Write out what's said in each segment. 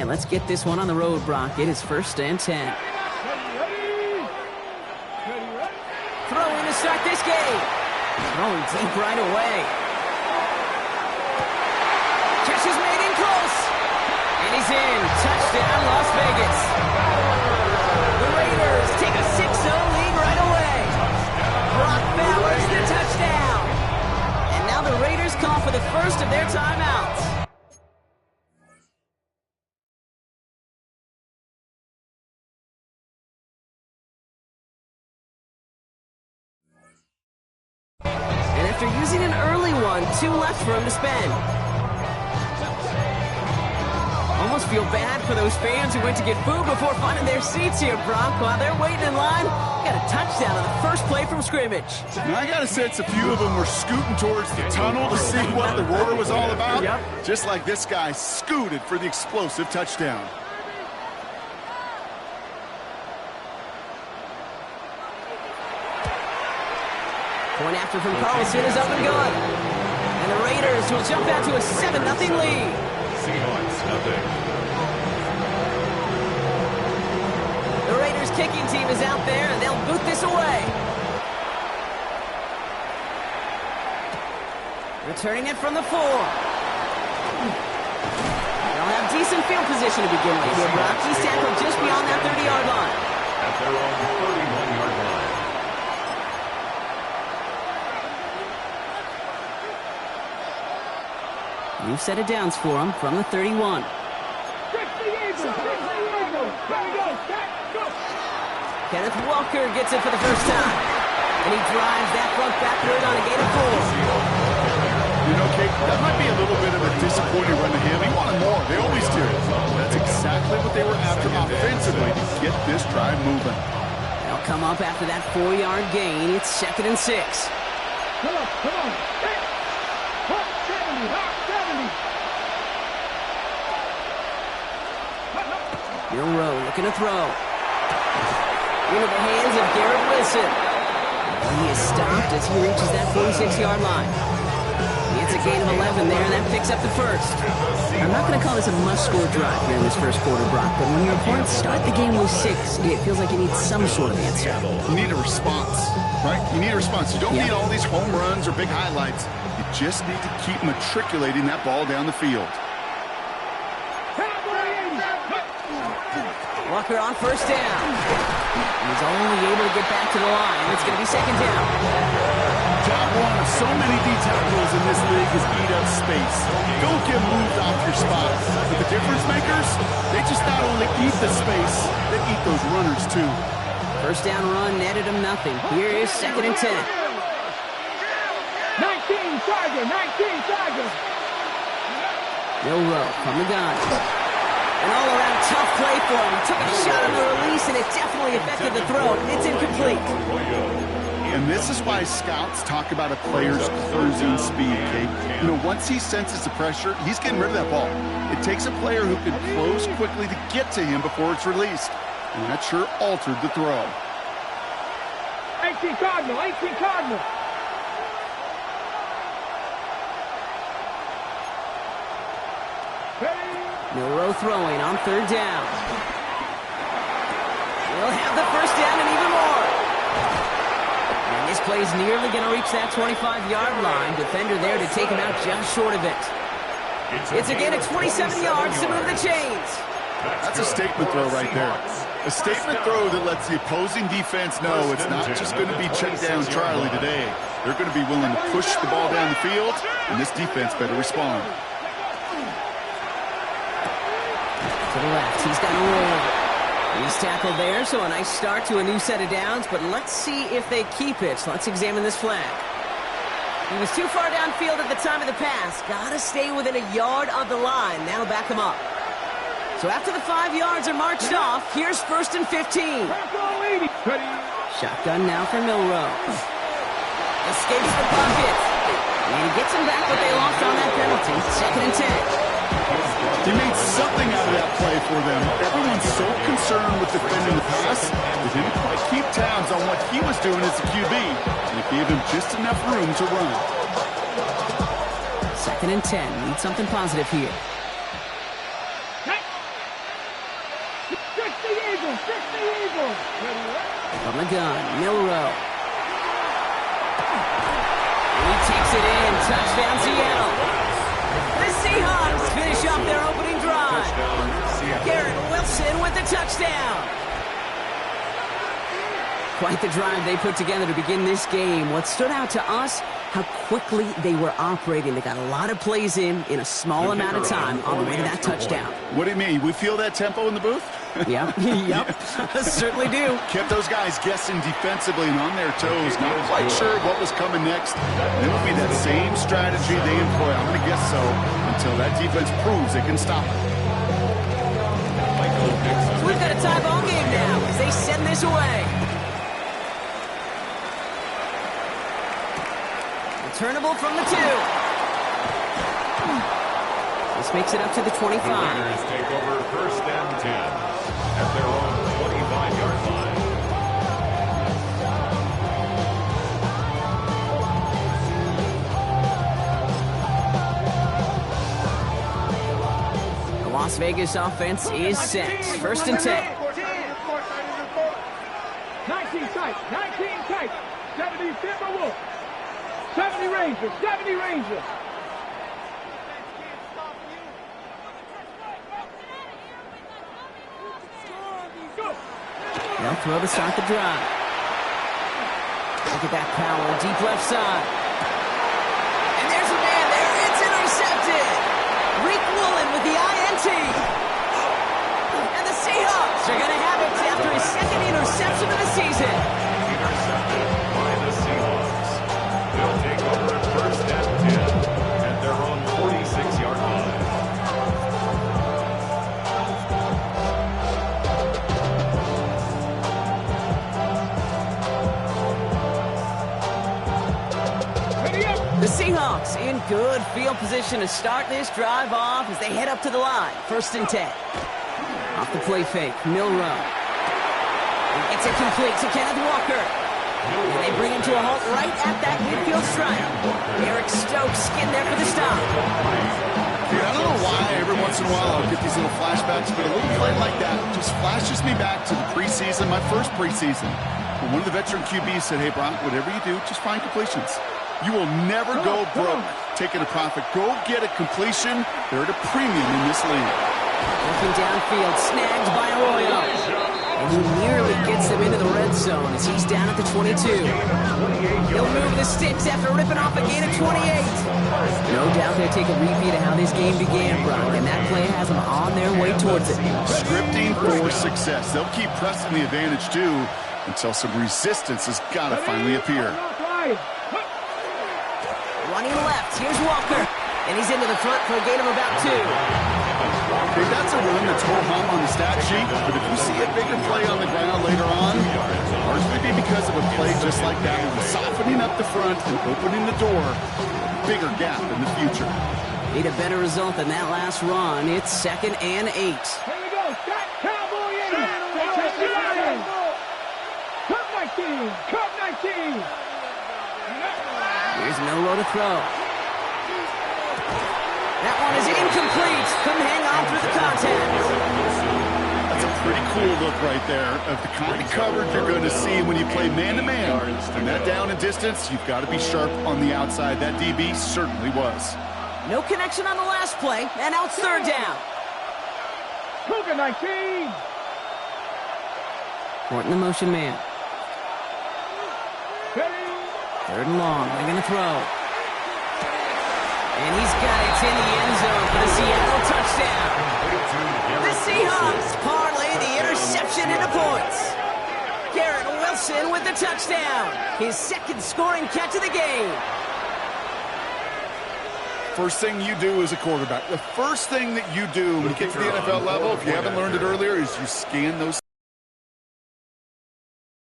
let's get this one on the road, Brock. It is 1st and 10. Throwing to start this game. Throwing deep right away. Catch is made in close. And he's in. Touchdown, Las Vegas. The Raiders take a 6-0 lead right away. Brock Bowers the touchdown. And now the Raiders call for the first of their timeouts. And after using an early one, 2 left for him to spend. Almost feel bad for those fans who went to get food before finding their seats here, Brock. While they're waiting in line, got a touchdown on the first play from scrimmage. Now, I got a sense a few of them were scooting towards the tunnel to see what the roar was all about. Yep. Just like this guy scooted for the explosive touchdown. Point after from Carlson is up and good. And the Raiders will jump out to a 7-0 lead. Seahawks, nothing. The Raiders kicking team is out there, and they'll boot this away. Returning it from the 4. They'll have decent field position to begin with here, Brock. He's tackled just beyond that 30-yard line. At their own 31-yard line. New set of downs for him from the 31. Kenneth Walker gets it for the first time. And he drives that front backward on a gain of 4. You know, Kate, that might be a little bit of a disappointing run to him. He wanted more. They always do. That's exactly what they were after offensively to get this drive moving. They'll come up after that 4-yard gain. It's 2nd and 6. Come on. Hey. 70. Milroe looking to throw. Into the hands of Garrett Wilson. And he is stopped as he reaches that 46-yard line. It's a gain of 11 there, and that picks up the first. I'm not going to call this a must-score drive here in this first quarter, Brock, but when your opponents start the game with 6, it feels like you need some sort of answer. You need a response, right? You need a response. You don't need all these home runs or big highlights. You just need to keep matriculating that ball down the field. Walker on first down. He's only able to get back to the line. It's going to be 2nd down. Job one of so many D tackles in this league is eat up space. Don't get moved off your spot. But the difference makers, they just not only eat the space, they eat those runners too. First down run netted him nothing. Here is 2nd and 10. 19 Tiger. Milroe from the gun. An all-around tough play for him. He took a shot on the release, and it definitely affected the throw. It's incomplete. And this is why scouts talk about a player's cruising speed, Kate. You know, once he senses the pressure, he's getting rid of that ball. It takes a player who can close quickly to get to him before it's released. And that sure altered the throw. 18 Cardinal. Milroe throwing on 3rd down. He'll have the first down and even more. And this play's nearly going to reach that 25-yard line. Defender there to take him out just short of it. It's again at 27 yards to move the chains. That's a statement throw right there. A statement throw that lets the opposing defense know it's not just going to be check down Charlie today. They're going to be willing to push the ball down the field, and this defense better respond. To the left, he's got a roll. He's tackled there, so a nice start to a new set of downs, but let's see if they keep it. Let's examine this flag. He was too far downfield at the time of the pass. Got to stay within a yard of the line. That'll back him up. So after the 5 yards are marched off, here's 1st and 15. Shotgun now for Milroe. Escapes the pocket. And he gets him back what they lost on that penalty. 2nd and 10. He made something out of that play for them. Everyone's so concerned with defending the pass, they didn't quite keep tabs on what he was doing as a QB, and it gave him just enough room to run. 2nd and 10. Need something positive here. the Eagles. Fix the Eagles. From the gun, Milroe. He takes it in. Touchdown, Seattle. The Seahawks finish off their opening drive. Garrett Wilson with the touchdown. Quite the drive they put together to begin this game. What stood out to us, how quickly they were operating. They got a lot of plays in a small amount of time on the way to that touchdown. What do you mean? We feel that tempo in the booth? Yep, certainly do. Kept those guys guessing defensively and on their toes, not quite sure what was coming next. And it'll be that same strategy they employ. I'm going to guess so until that defense proves they can stop it. So we've got a tie ball game now as they send this away. Returnable from the 2. This makes it up to the 25. The Raiders take over first and 10 at their own 25-yard line. The Las Vegas offense is set. First and 10. 19 tight. 19 tight. 70 Timberwolves. 70 Rangers. 70 Rangers. They'll throw to start the drive. Look at that power, deep left side. And there's a man there. It's intercepted. Rick Woolen with the INT. And the Seahawks are going to have it after his second interception of the season. Intercepted by the Seahawks. They'll take over at first and 10 at their own 46-yard line. The Seahawks in good field position to start this drive off as they head up to the line. First and 10. Off the play fake, Milroe. It's a complete to Kenneth Walker. And they bring him to a halt right at that midfield stripe. Eric Stokes skinned there for the stop. Dude, I don't know why every once in a while I'll get these little flashbacks, but a little play like that just flashes me back to the preseason, my first preseason. When one of the veteran QBs said, hey, Brock, whatever you do, just find completions. You will never go broke taking a profit. Go get a completion. They're at a premium in this league. Looking downfield, snagged by Arroyo. And he nearly gets them into the red zone as he's down at the 22. He'll move the sticks after ripping off a gain of 28. No doubt they'll take a repeat of how this game began, Brock, and that play has them on their way towards it. Scripting for success. They'll keep pressing the advantage, too, until some resistance has got to finally appear. Running left, here's Walker. And he's into the front for a gain of about 2. Okay, that's a run that's ho-hum on the stat sheet, but if you see a bigger play on the ground later on, largely be because of a play just like that, softening up the front and opening the door, bigger gap in the future. Need a better result than that last run. It's 2nd and 8. Here we go. Scott Cowboy 8. Check the line. Cup 19. Cup 19. Here's Milroe to throw. That one is incomplete. Couldn't hang on through the contact. That's a pretty cool look right there of the kind of coverage you're going to see when you play man-to-man. And that down and distance, you've got to be sharp on the outside. That DB certainly was. No connection on the last play, and now it's 3rd down. Cougar 19. Horton the motion man. Ready. 3rd and long. They're going to throw. And he's got it in the end zone for the Seattle touchdown. The Seahawks parlay the interception into points. Garrett Wilson with the touchdown. His 2nd scoring catch of the game. First thing you do as a quarterback, the first thing that you do when you get to the NFL level, if you haven't learned it earlier, is you scan those.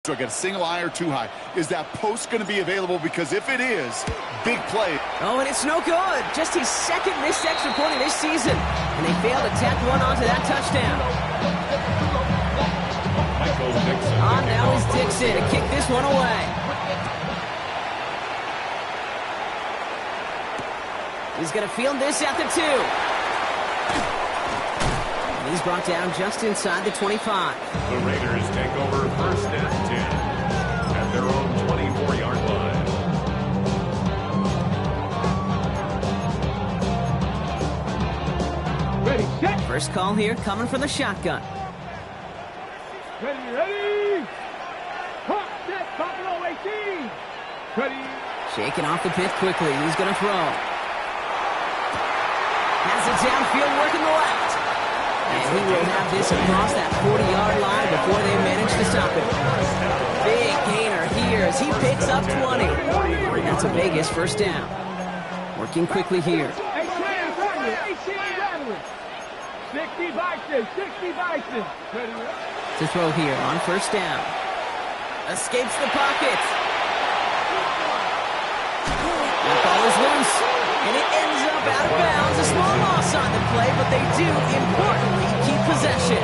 So I got a single high or 2 high. Is that post going to be available? Because if it is, big play. Oh, and it's no good. Just his 2nd missed extra point of this season. And they failed to tack one onto that touchdown. Now is Dixon to kick this one away. He's going to field this at the 2. He's brought down just inside the 25. The Raiders take over first and 10 at their own 24-yard line. Ready, set. First call here coming from the shotgun. Ready, ready. Hot, set, Buffalo 18. Ready. Shaking off the pit quickly. He's going to throw. Has it downfield working the left. And he will have this across that 40-yard line before they manage to stop him. Big gainer here as he picks up 20. That's a Vegas first down. Working quickly here. 60 Bison, 60 Bison. Ready, To throw here on first down. Escapes the pocket. That ball is loose. And it ends up out of bounds. A small loss on the play, but they do, importantly, keep possession.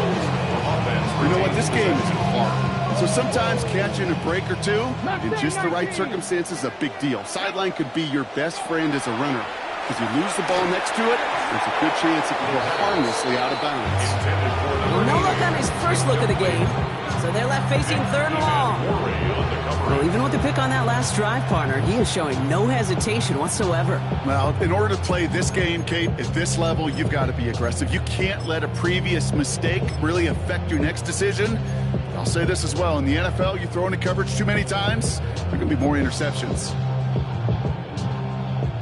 You know what? This game is hard. So sometimes catching a break or two in just the right circumstances is a big deal. Sideline could be your best friend as a runner. If you lose the ball next to it, there's a good chance it can go harmlessly out of bounds. No look on his first look of the game, so they're left facing third and long. Well, even with the pick on that last drive, partner, he is showing no hesitation whatsoever. Well, in order to play this game, Kate, at this level, you've got to be aggressive. You can't let a previous mistake really affect your next decision. I'll say this as well. In the NFL, you throw into coverage too many times, there are going to be more interceptions.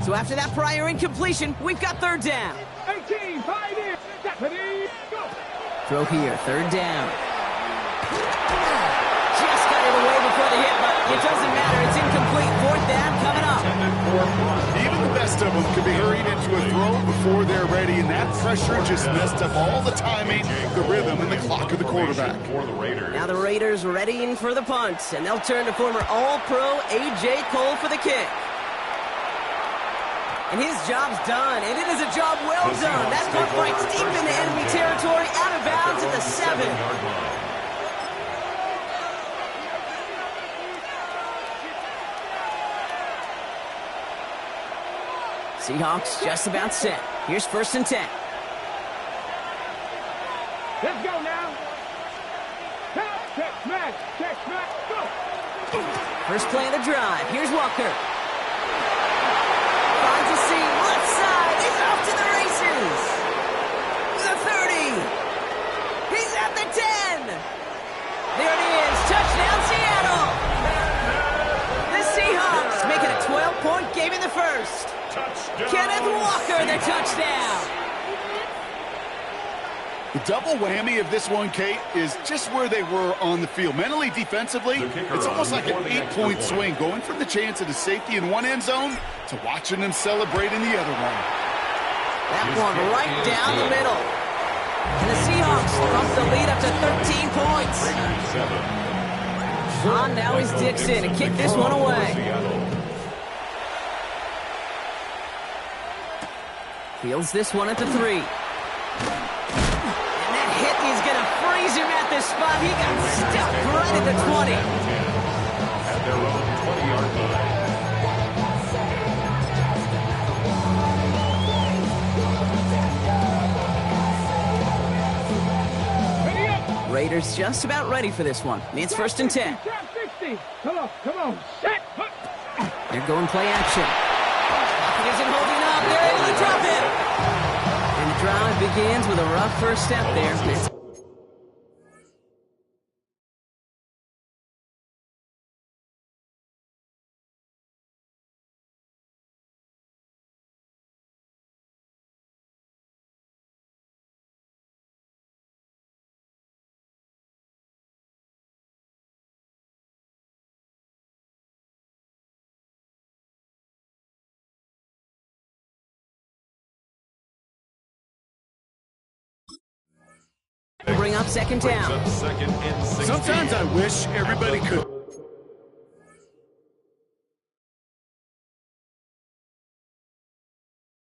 So after that prior incompletion, we've got third down. 18, 5 in. Ready, go. Throw here, third down. Just got it away before the hit, but it doesn't matter. It's incomplete. Fourth down coming up. Even the best of them can be hurried into a throw before they're ready, and that pressure just messed up all the timing, the rhythm, and the clock of the quarterback. Now the Raiders readying for the punt, and they'll turn to former All-Pro A.J. Cole for the kick. And his job's done, and it is a job well done. That punt bites deep into enemy territory, out of bounds at the 7. Seahawks just about set. Here's first and 10. Let's go now. Check, smash, go. First play of the drive. Here's Walker. Finds a seam, left side. He's off to the races. The 30. He's at the 10. There it is. Touchdown, Seattle. The Seahawks make it a 12-point game in the first. Kenneth Walker, the touchdown. The double whammy of this one, Kate, is just where they were on the field. Mentally, defensively, it's almost like an 8-point swing, going from the chance at a safety in one end zone to watching them celebrate in the other one. That one right down the middle. And the Seahawks bump the lead up to 13 points. On now is Dixon to kick this one away. Fields this one at the 3. He's going to freeze him at this spot. He got stuck right at the 20. At their own 20-yard line. Raiders just about ready for this one. It's first and 10. Come on. Set. They're going play action. He isn't holding up. They're able to drop it. And the drive begins with a rough first step there. Bring up second down. Second and 16. Sometimes I wish everybody could